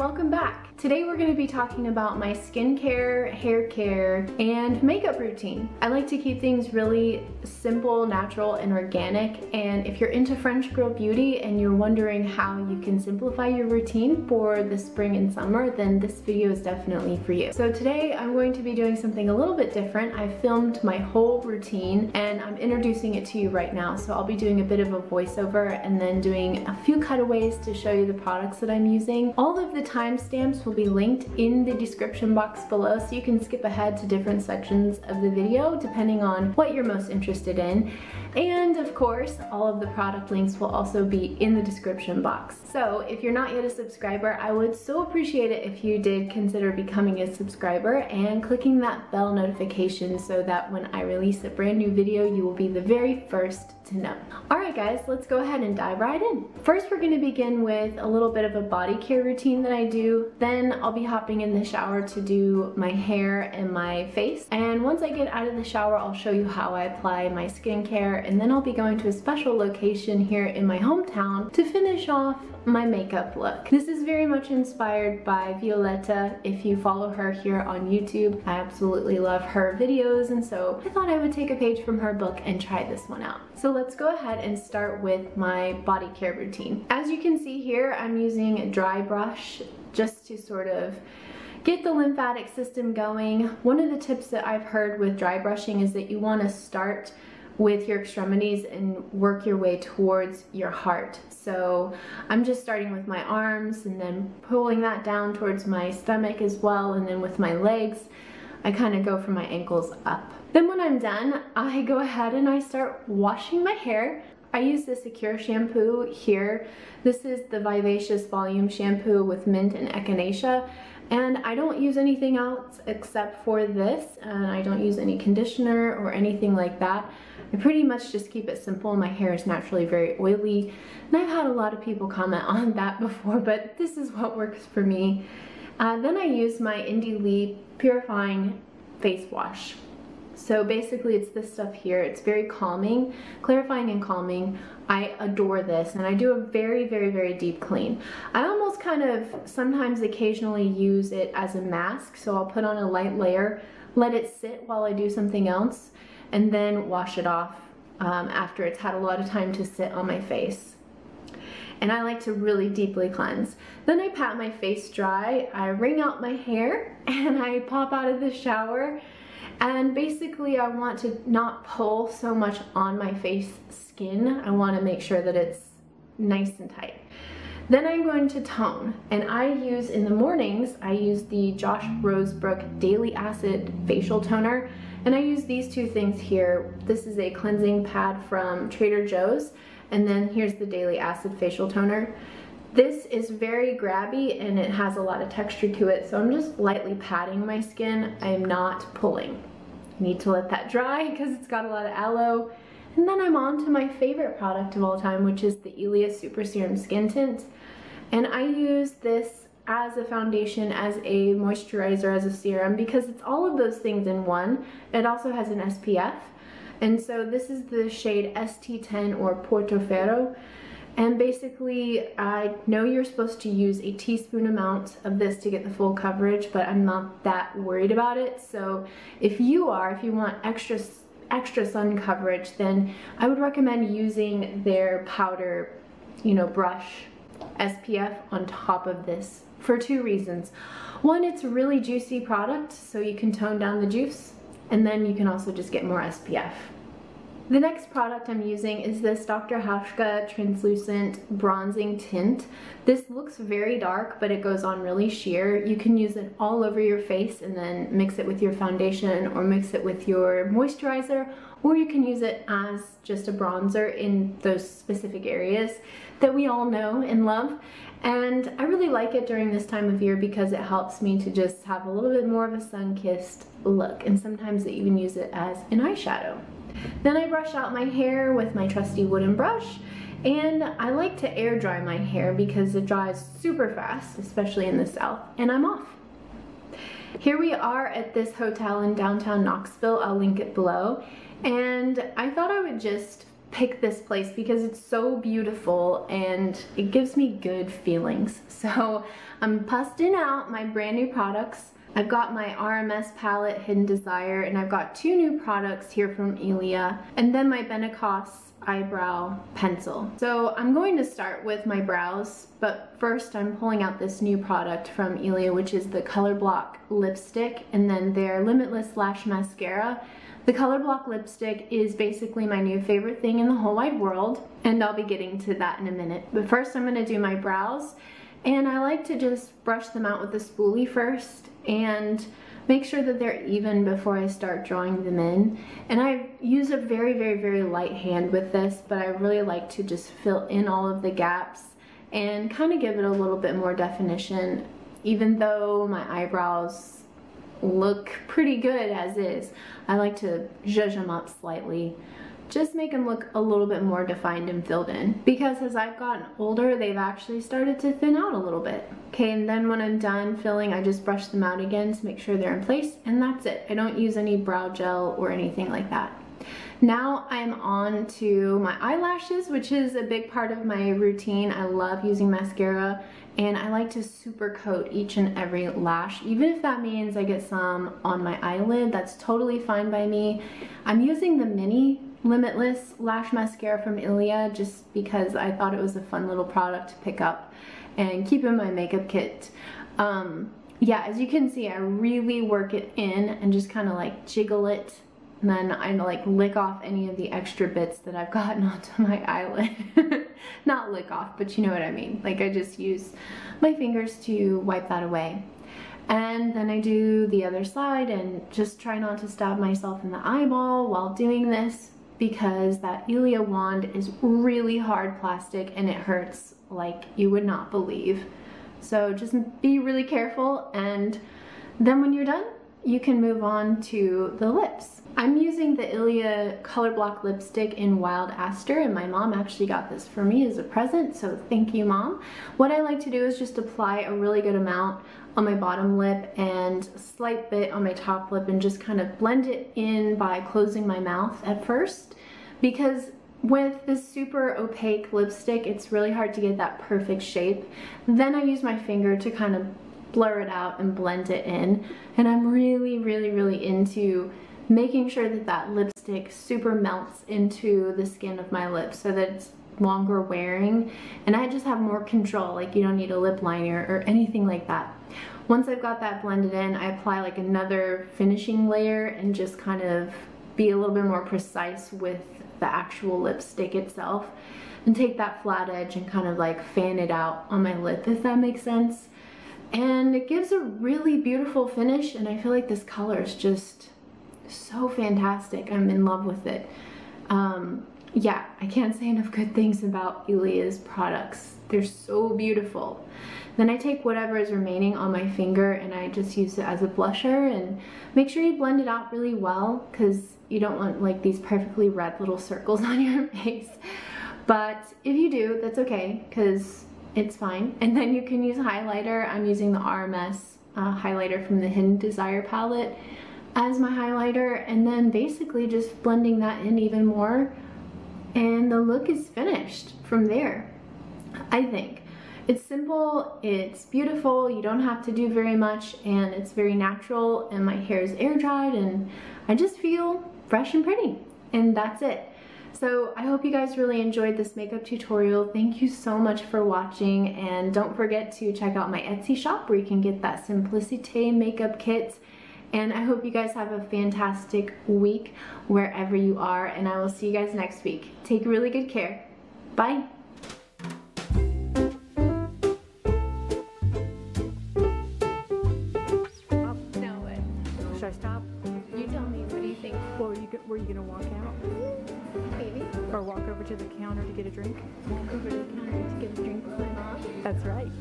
welcome back. Today we're going to be talking about my skincare, hair care, and makeup routine. I like to keep things really simple, natural, and organic, and if you're into French girl beauty and you're wondering how you can simplify your routine for the spring and summer, then this video is definitely for you. So today I'm going to be doing something a little bit different. I filmed my whole routine and I'm introducing it to you right now. So I'll be doing a bit of a voiceover and then doing a few cutaways to show you the products that I'm using. All of the timestamps will be linked in the description box below, so you can skip ahead to different sections of the video depending on what you're most interested in. And of course, all of the product links will also be in the description box. So if you're not yet a subscriber, I would so appreciate it if you did consider becoming a subscriber and clicking that bell notification so that when I release a brand new video, you will be the very first to know. Alright guys, let's go ahead and dive right in. First, we're going to begin with a little bit of a body care routine that I do. Then I'll be hopping in the shower to do my hair and my face. And once I get out of the shower, I'll show you how I apply my skincare, and then I'll be going to a special location here in my hometown to finish off my makeup look. This is very much inspired by Violetta. If you follow her here on YouTube, I absolutely love her videos, and so I thought I would take a page from her book and try this one out. So let's go ahead and start with my body care routine. As you can see here, I'm using a dry brush just to sort of get the lymphatic system going. One of the tips that I've heard with dry brushing is that you want to start with your extremities and work your way towards your heart. So I'm just starting with my arms and then pulling that down towards my stomach as well, and then with my legs I kind of go from my ankles up. Then when I'm done, I go ahead and I start washing my hair. I use the Secure shampoo here. This is the Vivacious Volume Shampoo with mint and echinacea. And I don't use anything else except for this, and I don't use any conditioner or anything like that. I pretty much just keep it simple. My hair is naturally very oily, and I've had a lot of people comment on that before, but this is what works for me. Then I use my Indie Lee Purifying Face Wash. So basically it's this stuff here. It's very calming, clarifying and calming. I adore this, and I do a very, very, very deep clean. I almost kind of sometimes occasionally use it as a mask, so I'll put on a light layer, let it sit while I do something else, and then wash it off after it's had a lot of time to sit on my face. And I like to really deeply cleanse. Then I pat my face dry, I wring out my hair, and I pop out of the shower. And basically I want to not pull so much on my face skin. I want to make sure that it's nice and tight. Then I'm going to tone, and I use, in the mornings, I use the Josh Rosebrook Daily Acid Facial Toner, and I use these two things here. This is a cleansing pad from Trader Joe's, and then here's the Daily Acid Facial Toner. This is very grabby and it has a lot of texture to it, so I'm just lightly patting my skin. I am not pulling. I need to let that dry because it's got a lot of aloe. And then I'm on to my favorite product of all time, which is the Elias Super Serum Skin Tint. And I use this as a foundation, as a moisturizer, as a serum, because it's all of those things in one. It also has an SPF. And so this is the shade ST10 or Portofero. And basically, I know you're supposed to use a teaspoon amount of this to get the full coverage, but I'm not that worried about it. So if you want extra sun coverage, then I would recommend using their powder, brush SPF on top of this for two reasons. One, it's a really juicy product, so you can tone down the juice, and then you can also just get more SPF. The next product I'm using is this Dr. Hauschka Translucent Bronzing Tint. This looks very dark, but it goes on really sheer. You can use it all over your face and then mix it with your foundation or mix it with your moisturizer, or you can use it as just a bronzer in those specific areas that we all know and love. And I really like it during this time of year because it helps me to just have a little bit more of a sun-kissed look, and sometimes I even use it as an eyeshadow. Then I brush out my hair with my trusty wooden brush, and I like to air dry my hair because it dries super fast, especially in the south, and I'm off. Here we are at this hotel in downtown Knoxville. I'll link it below, and I thought I would just pick this place because it's so beautiful and it gives me good feelings. So I'm busting out my brand new products. I've got my RMS palette, Hidden Desire, and I've got 2 new products here from Ilia, and then my Benecos eyebrow pencil. So I'm going to start with my brows, but first I'm pulling out this new product from Ilia, which is the Color Block lipstick, and then their Limitless Lash Mascara. The Color Block lipstick is basically my new favorite thing in the whole wide world, and I'll be getting to that in a minute. But first I'm gonna do my brows, and I like to just brush them out with a spoolie first and make sure that they're even before I start drawing them in. And I use a very light hand with this, but I really like to just fill in all of the gaps and kind of give it a little bit more definition, even though my eyebrows look pretty good as is. I like to zhuzh them up slightly, just make them look a little bit more defined and filled in, because as I've gotten older they've actually started to thin out a little bit. Okay, and then when I'm done filling, I just brush them out again to make sure they're in place, and that's it. I don't use any brow gel or anything like that. Now I'm on to my eyelashes, which is a big part of my routine. I love using mascara, and I like to super coat each and every lash, even if that means I get some on my eyelid. That's totally fine by me. I'm using the mini Limitless Lash Mascara from Ilia just because I thought it was a fun little product to pick up and keep in my makeup kit. Yeah, as you can see, I really work it in and just kind of like jiggle it, and then I like lick off any of the extra bits that I've gotten onto my eyelid. Not lick off, but you know what I mean. Like, I just use my fingers to wipe that away. And then I do the other side and just try not to stab myself in the eyeball while doing this, because that Ilia wand is really hard plastic and it hurts like you would not believe. So just be really careful, and then when you're done, you can move on to the lips. I'm using the Ilia Color Block lipstick in Wild Aster, and my mom actually got this for me as a present, so thank you, Mom. What I like to do is just apply a really good amount on my bottom lip and a slight bit on my top lip, and just kind of blend it in by closing my mouth at first, because with this super opaque lipstick, it's really hard to get that perfect shape. Then I use my finger to kind of blur it out and blend it in, and I'm really into making sure that that lipstick super melts into the skin of my lips so that it's longer wearing, and I just have more control. Like, you don't need a lip liner or anything like that. Once I've got that blended in, I apply like another finishing layer and just kind of be a little bit more precise with the actual lipstick itself, and take that flat edge and kind of like fan it out on my lip, if that makes sense. And it gives a really beautiful finish, and I feel like this color is just so fantastic. I'm in love with it. Yeah, I can't say enough good things about Ilia's products. They're so beautiful. Then I take whatever is remaining on my finger and I just use it as a blusher, and make sure you blend it out really well, because you don't want like these perfectly red little circles on your face. But if you do, that's okay, because it's fine. And then you can use highlighter. I'm using the RMS highlighter from the Hidden Desire palette as my highlighter, and then basically just blending that in even more, and the look is finished from there. I think it's simple, it's beautiful, you don't have to do very much, and it's very natural, and my hair is air dried, and I just feel fresh and pretty, and that's it. So I hope you guys really enjoyed this makeup tutorial. Thank you so much for watching, and don't forget to check out my Etsy shop where you can get that Simplicité makeup kit. And I hope you guys have a fantastic week wherever you are, and I will see you guys next week. Take really good care. Bye. Should I stop? You tell me, what do you think? Well, were you gonna walk out? Maybe. Or walk over to the counter to get a drink? Walk over to the counter to get a drink with my mom. That's right.